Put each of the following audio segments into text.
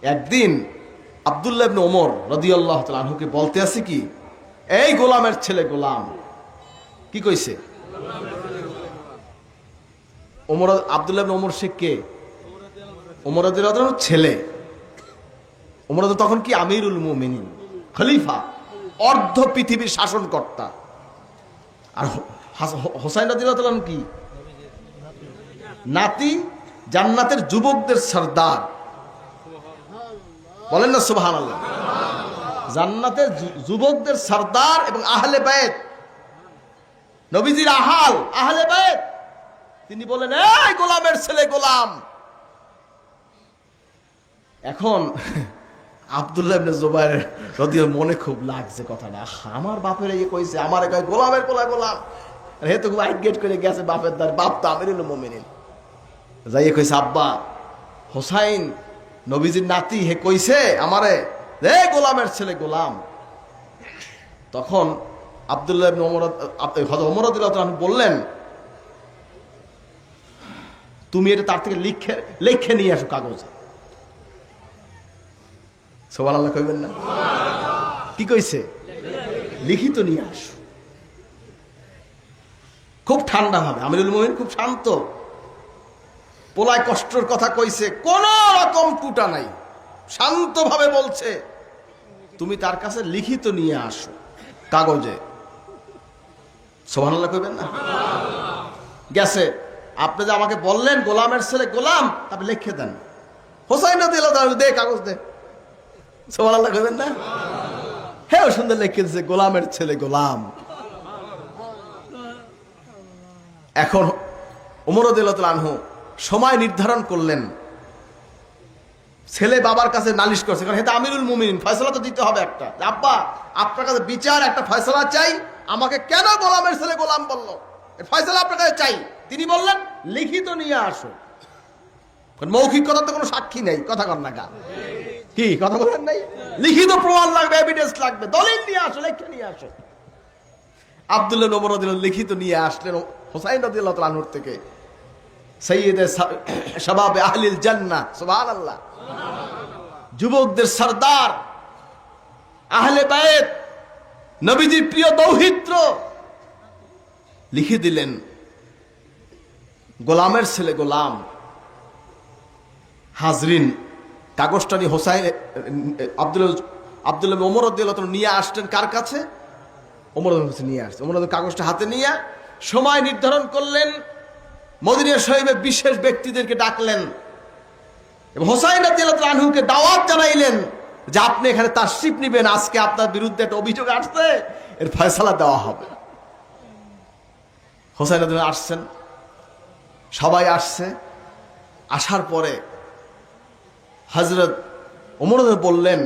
একদিন আব্দুল্লাহ ইবনে ওমর রাদিয়াল্লাহু তাআলা আনহুকে বলতে আছে কি, এই গোলামের ছেলে গোলাম। কি কইছে? ওমর, আব্দুল্লাহ ইবনে ওমর সে কে? ওমর রাদিয়াল্লাহু আনহুর ছেলে। ওমর তখন কি আমিরুল মুমিনিন, খলিফা, অর্ধ পৃথিবীর শাসনকর্তা। আর হোসাইন রাদিয়াল্লাহু তাআলা কি? নাতি, জান্নাতের যুবকদের সরদার। বলেন না সুবহানাল্লাহ। জান্নাতের যুবকদের সরদার এবং আহলে বাইত, নবীজির আহলে বাইত। তিনি বলেন, এই গোলামের ছেলে গোলাম। এখন আব্দুল্লাহ ইবনে জুবাইর রাদিয়াল্লাহু মনে খুব লাগছে কথাটা, আমার বাপের এই কইছে, আমার কয় গোলামের কোলা গোলাম। আর হে তো ওয়াইট গেট করে গেছে বাপের দ্বার, বাপ তো আমিরুল মুমিনিন। যাইয়ে কইছে, আব্বা হোসাইন নবীজির নাতি, হে কইছে আমারে রে গোলামের ছেলে গোলাম। তখন আব্দুল্লাহ ইবনে ওমর রাদিয়াল্লাহু তাআলা বললেন, তুমি এটা তার থেকে লিখে নিয়ে আসো কাগজে। সুবহানাল্লাহ কইবেন না? কি কইছে? লিখিত নিয়ে আসো। খুব ঠান্ডা ভাবে, আমিরুল মুমিনিন খুব শান্ত। পোলায় কষ্টের কথা কইছে, কোন রকম টুটা নাই, শান্ত ভাবে বলছে, তুমি তার কাছে লিখিত নিয়ে আসো কাগজে। সুবহানাল্লাহ কইবেন না? গেছে, আপনি যে আমাকে বললেন গোলামের ছেলে গোলাম, আপনি লিখে দেন। হোসাইন রাদিয়াল্লাহু তাআলা দে কাগজ দে। সুবহানাল্লাহ কইবেন না? হ্যাঁ, সুন্দর লিখে দিয়েছে গোলামের ছেলে গোলাম। এখন ওমর রাদিয়াল্লাহু তাআলা আনহু সময় নির্ধারণ করলেন। ছেলে বাবার কাছে নালিশ করছে, কারণ এটা আমিরুল মুমিনিন, ফয়সালা তো দিতে হবে একটা। আব্বা, আপনার কাছে বিচার, একটা ফয়সালা চাই, আমাকে কেন গোলামের ছেলে গোলাম বললো, ফয়সালা আপনার কাছে চাই। তিনি বললেন, লিখিত নিয়ে আসো। মৌখিক কথা তো কোনো সাক্ষী নেই, কথা কর না, কি কথা বলেন নাই? লিখিত প্রমাণ লাগবে, এভিডেন্স লাগবে, দলিল নিয়ে আসো, লিখে নিয়ে আসো। আব্দুল্লাহ ইবনে ওমর রাদিয়াল্লাহু লিখিত নিয়ে আসলেন হোসাইন রাদিয়াল্লাহু তাআলা আনহুর থেকে, সাইয়্যিদে শাবাবে আহলিল জান্নাহ। সুবহানাল্লাহ। যুবকদের সরদার, আহলে বাইত, নবীজির প্রিয় দৌহিত্র, লিখে দিলেন গোলামের ছেলে গোলাম। হাজরিন, কাগজটা নিয়ে হোসাইন আব্দুল্লাহ ওমর রাদিয়াল্লাহু তাআলা নিয়ে আসলেন কার কাছে? ওমর কাছে নিয়ে আসছে। ওমর কাগজটা হাতে নিয়ে সময় নির্ধারণ করলেন, মদিনা শরীফে বিশেষ ব্যক্তিদেরকে ডাকলেন এবং হোসাইন রাদিয়াল্লাহু তাআলা আনহুকে দাওয়াত জানাইলেন যে আপনি এখানে তাশরিফ নেবেন, আজকে আপনার বিরুদ্ধে একটা অভিযোগ আসছে, এর ফয়সালা দেওয়া হবে। হোসাইন রাদিয়াল্লাহু আসছেন, সবাই আসছে। আসার পরে হযরত ওমর বললেন,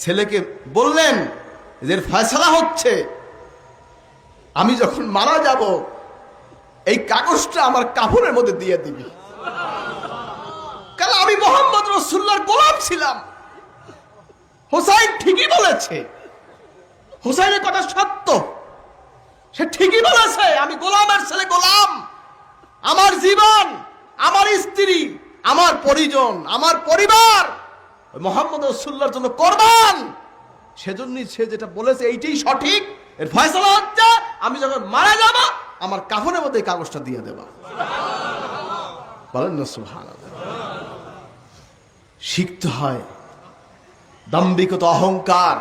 ছেলেকে বললেন যে এর ফয়সালা হচ্ছে, আমি যখন মারা যাব এই কাগজটা আমার কাফনের মধ্যে দিয়ে দিবি, কারণ আমি মুহাম্মদ রাসূলুল্লাহর গোলাম ছিলাম। হোসাইন ঠিকই বলেছে, হোসাইনের কথা সত্য, সে ঠিকই বলেছে, আমি গোলামের ছেলে গোলাম। আমার জীবন, আমার স্ত্রী, আমার পরিজন, আমার পরিবার মুহাম্মদ রাসূলুল্লাহর জন্য কোরবান। সেজন্যই সে যেটা বলেছে এইটাই সঠিক, এর ফয়সালা হচ্ছে আমি যখন মারা যাব আমার কাফনের মধ্যে এই কাগজটা দিয়ে দেবা। বলেন না সুবহানাল্লাহ। শিখতে হয় দাম্ভিকতা, অহংকার,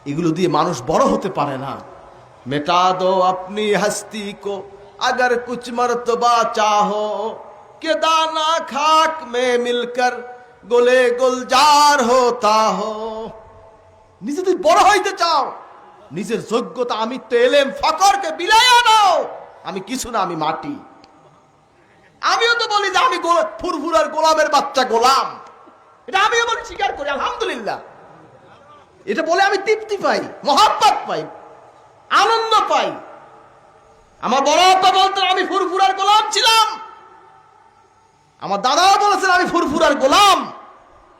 এগুলো দিয়ে মানুষ বড় হতে পারে না। মেটা দো আপনি হস্তি কো अगर कुछ मर्तबा चाहो कि दाना खाक में मिलकर गोले गुलजार होता हो। নিজে যদি বড় হইতে চাও, নিজের যোগ্যতা, আমিত্ব, এলেম, ফকরকে বিলাইয়া দাও। আমি কিছু না, আমি মাটি। আমিও তো বলি যে আমি ফুরফুরার গোলামের বাচ্চা গোলাম, এটা আমিও বলি, স্বীকার করি, আলহামদুলিল্লাহ। এটা বলে আমি তৃপ্তি পাই, মহব্বত পাই, আনন্দ পাই। আমার বড় আব্বা বলতেন আমি ফুরফুরার গোলাম ছিলাম, আমার দাদাও বলেছেন আমি ফুরফুরার গোলাম,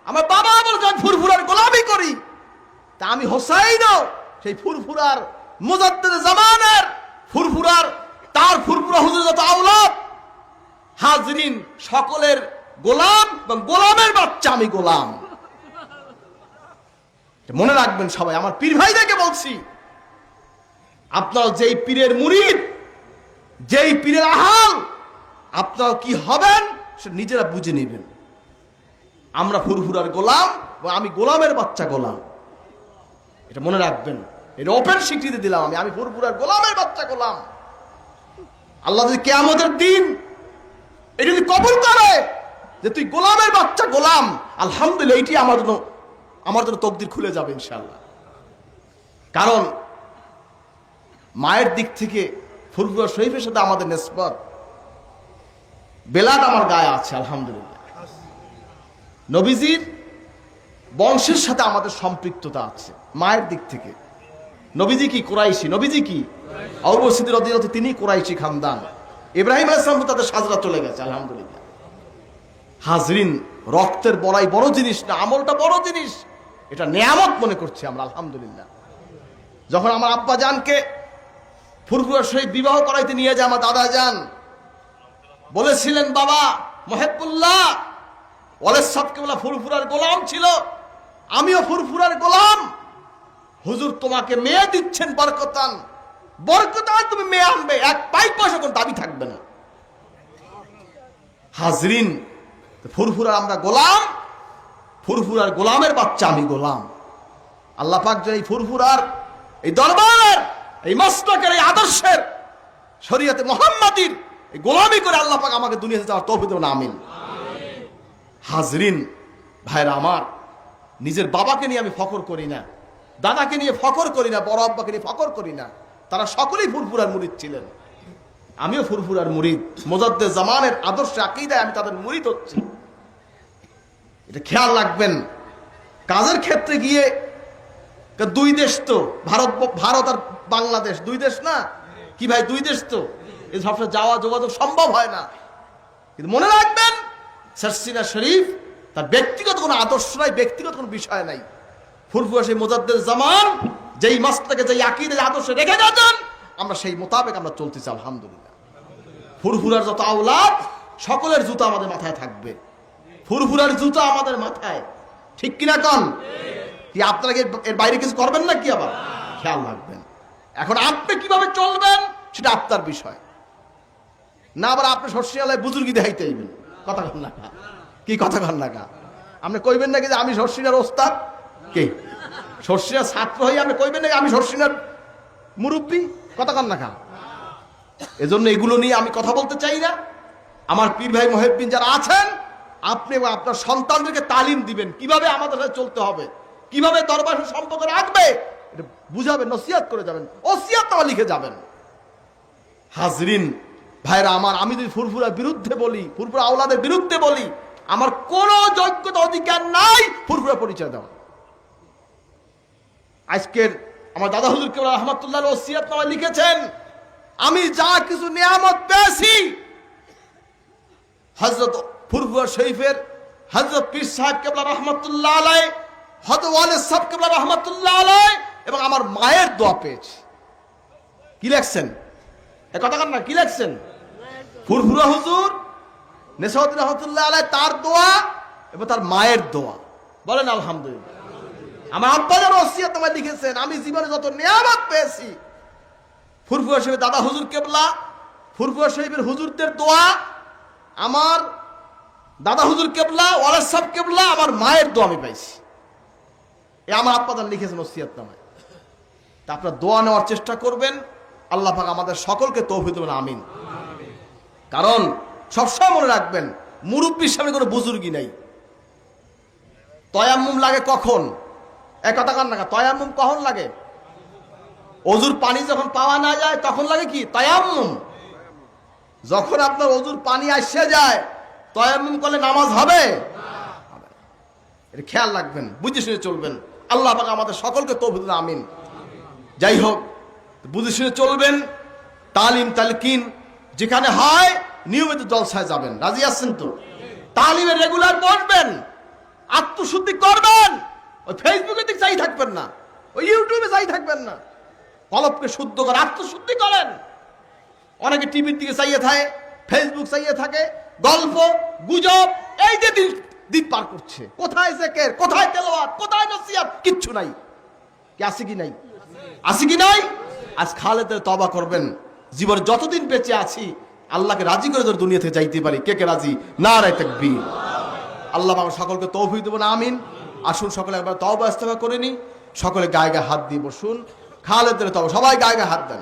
আমার বাবা বলেছেন আমি ফুরফুরার গোলামি করি। তা আমি হোসাইনও সেই ফুরফুরার মুজাদ্দিদ জামানের ফুরফুরার, তার ফুরফুরা হুজুর যত আওলাদ হাজরিন সকলের গোলাম এবং গোলামের বাচ্চা আমি গোলাম। মনে রাখবেন সবাই, আমার পীর ভাইদেরকে বলছি, আপনারা যেই পীরের মুরিদ, যেই পীরের আহাল, আপনারা কি হবেন সে নিজেরা বুঝে নেবেন। আমরা ফুরফুরার গোলাম, আমি গোলামের বাচ্চা গোলাম, এটা মনে রাখবেন। এটা ওপেন স্বীকৃতি দিলাম, আমি ফুরফুরার গোলামের বাচ্চা গোলাম। আল্লাহ যদি কিয়ামতের দিন এটা যদি কবুল করে যে তুই গোলামের বাচ্চা গোলাম, আলহামদুলিল্লাহ, এইটি আমার জন্য তকদির খুলে যাবে ইনশাআল্লাহ। কারণ মায়ের দিক থেকে ফুরফুরা শরীফের সাথে আমাদের নিসবত, বেলাদ আমার গায়ে আছে আলহামদুলিল্লাহ। নবীজির বংশের সাথে আমাদের সম্পৃক্ততা আছে মায়ের দিক থেকে। নবীজি কি কুরাইশি, নবীজি কি আবু বকর সিদ্দিক রাদিয়াল্লাহু আনহু, তিনি কুরাইশি খানদান। ইব্রাহিম আলাইহিস সালাম তাদের সাজরা চলে গেছে আলহামদুলিল্লাহ। হাজরিন, রক্তের বড়াই বড় জিনিস না, আমলটা বড় জিনিস, এটা নেয়ামত মনে করছি আমরা আলহামদুলিল্লাহ। যখন আমার আব্বা জানকে ফুরফুরা শরীফ বিবাহ করাইতে নিয়ে যায় আমার দাদা জান, বলেছিলেন বাবা মহিবুল্লাহ, ওয়ালেদ সাহেব কেবলা ফুরফুরার গোলাম ছিল, আমিও ফুরফুরার গোলাম, হুজুর তোমাকে মেয়ে দিচ্ছেন বরকতান, বরকতান তুমি মেয়ে আনবে, এক পয়সা কোন দাবি থাকবে না। হাজরিন, ফুরফুরার আমরা গোলাম, ফুরফুরার গোলামের বাচ্চা আমি গোলাম। আল্লাহ পাক যে এই ফুরফুরার এই দরবারের এই মাসলাকের এই আদর্শের শরীয়তে মুহাম্মাদির এই গোলামি করে আল্লাহ পাক আমাকে দুনিয়াতে যাওয়ার তৌফিক দেন, আমিন। হাজরিন ভাইরা আমার, নিজের বাবাকে নিয়ে আমি ফখর করি না, দাদাকে নিয়ে ফখর করি না, বড় আব্বাকে নিয়ে ফখর করি না, তারা সকলেই ফুরফুরার মুরিদ ছিলেন, আমিও ফুরফুরার মুরিদ। মুজাদ্দেদ জামানের আদর্শে আকীদায় আমি তাদের মুরিদ হচ্ছি, এটা খেয়াল রাখবেন। কাজের ক্ষেত্রে গিয়ে দুই দেশ তো, ভারত আর বাংলাদেশ দুই দেশ না কি ভাই, দুই দেশ তো, এই সবসময় যাওয়া যোগাযোগ সম্ভব হয় না। কিন্তু মনে রাখবেন, সারসিনা শরীফ তার ব্যক্তিগত কোনো আদর্শ নাই, ব্যক্তিগত কোনো বিষয় নাই। ফুরফুরা সেই মুজাদ্দেদ জামান যেই মাসলাকে, যেই আকীদার আদর্শ রেখে গেছেন, আমরা সেই মোতাবেক আমরা চলতেছি আলহামদুলিল্লাহ। ফুরফুরার যত আওলাদ সকলের জুতা আমাদের মাথায় থাকবে, ফুরফুরার জুতা আমাদের মাথায়, ঠিক কিনা কন? কি আপনারা এর বাইরে কিছু করবেন না কি? আবার খেয়াল রাখবেন। এখন আপনি কিভাবে চলবেন সেটা আপনার বিষয় না, আবার আপনি সর্ষিয়ালায় বুজুর্গি দেখাইতে আইবেন, কথা কন না কি, কথা কন না কা, আপনি কইবেন নাকি যে আমি সর্ষিনার ওস্তাদ, কে সর্ষিনার ছাত্র হই, আপনি কইবেন নাকি আমি সর্ষিনার মুরব্বী, কথা কন না কা। এজন্য এগুলো নিয়ে আমি কথা বলতে চাই না। আমার পীর ভাই মুহিব্বিন যারা আছেন, আপনি এবং আপনার সন্তানদেরকে তালিম দিবেন কিভাবে আমাদের সাথে চলতে হবে, কিভাবে দরবারের সম্পর্ক রাখবে, এটা বুঝাবেন, নসিহত করে যাবেন, ওসিয়ত লিখে যাবেন। হাজরিন ভাইরা আমার, আমি যদি ফুরফুরার বিরুদ্ধে বলি, ফুরফুরা আওলাদের বিরুদ্ধে বলি, আমার কোনো যোগ্যতা অধিকার নাই ফুরফুরা পরিচয় দেওয়া। আজকের আমার দাদা হুজুর কেবলা রহমাতুল্লাহ ওসিয়ত নামা লিখেছেন, আমি যা কিছু নিয়ামত পেয়েছি হযরত ফুরফুরা শরীফের হযরত পীর সাহেব কেবলা রহমাতুল্লাহ আলাইহি, হযরত ওয়ালিদ সাহেব কেবলা রহমাতুল্লাহ আলাইহি এবং আমার মায়ের দোয়া পেয়েছি। কি লেখছেন এ কথা কান না, কি লেখছেন? ফুরফুরা হুজুর নেসাউদ্দিন রহমাতুল্লাহ আলাইহি তার দোয়া এবং তার মায়ের দোয়া, বলেন আলহামদুলিল্লাহ। আমার আব্বা যারা ওসিয়ত নামা লিখেছেন, আমি জীবনে যত নিয়ামত পেয়েছি ফুরফুরা শরীফের দাদা হুজুর কেবলা, ফুরফুরা শরীফের হুজুরদের দোয়া, আমার দাদা হুজুর কেবলা, ওয়ালিদ সাহেব কেবলা, আমার মায়ের দোয়া আমি পাইছি। এ আমার আব্বা যারা লিখেছেন ওসিয়ত নামায়। তা আপনারা দোয়া নেওয়ার চেষ্টা করবেন, আল্লাহ পাক আমাদের সকলকে তৌফিক দেবেন, আমিন। কারণ সবসময় মনে রাখবেন, মুরব্বীর সামনে কোনো বুজুর্গি নাই। তয়াম্মুম লাগে কখন? এক কথা কান না, তয়াম্মুম কখন লাগে? অজুর পানি যখন পাওয়া না যায় তখন লাগে কি? তয়াম্মুম। যখন আপনার অজুর পানি আসে যায় তয়াম্মুম করলে নামাজ হবে? এটা খেয়াল রাখবেন, বুঝে শুনে চলবেন। আল্লাহ পাক আমাদের সকলকে তৌফিক দেন, আমিন। যাই হোক, বুঝে শুনে চলবেন। তালিম তালকিন যেখানে হয় নিয়মিত জলসায় যাবেন, রাজি আছেন তো? তালিমে রেগুলার বসবেন, আত্মশুদ্ধি করবেন। ওই ফেসবুকে দিকে চাই থাকবেন না, ওই ইউটিউবে চাই থাকবেন না। কলবকে শুদ্ধ করে আত্মশুদ্ধি করেন। অনেকে টিভির দিকে চাইয়ে থাকে, ফেসবুক চাইয়ে থাকে, গল্প গুজব, এই যে দিন পার করছে। কোথায় জিকির, কোথায় তেলাওয়াত, কোথায় নসিহত, কিচ্ছু নাই। কি আছে কি নাই? আছে কি নাই? আজ খালেদের তওবা করবেন। জীবনে যতদিন বেঁচে আছি আল্লাহকে রাজি করে ধরে দুনিয়া থেকে যাইতে পারি। কে কে রাজি? নারায়ে তাকবীর। আল্লাহ আমার সকলকে তৌফিক দেবেন, আমিন। আসুন সকলে একবার তওবা ইস্তেগফার করে নি। সকলে গায়ে গায়ে হাত দিয়ে বসুন। খালেদের তওবা, সবাই গায়ে গায়ে হাত দেন।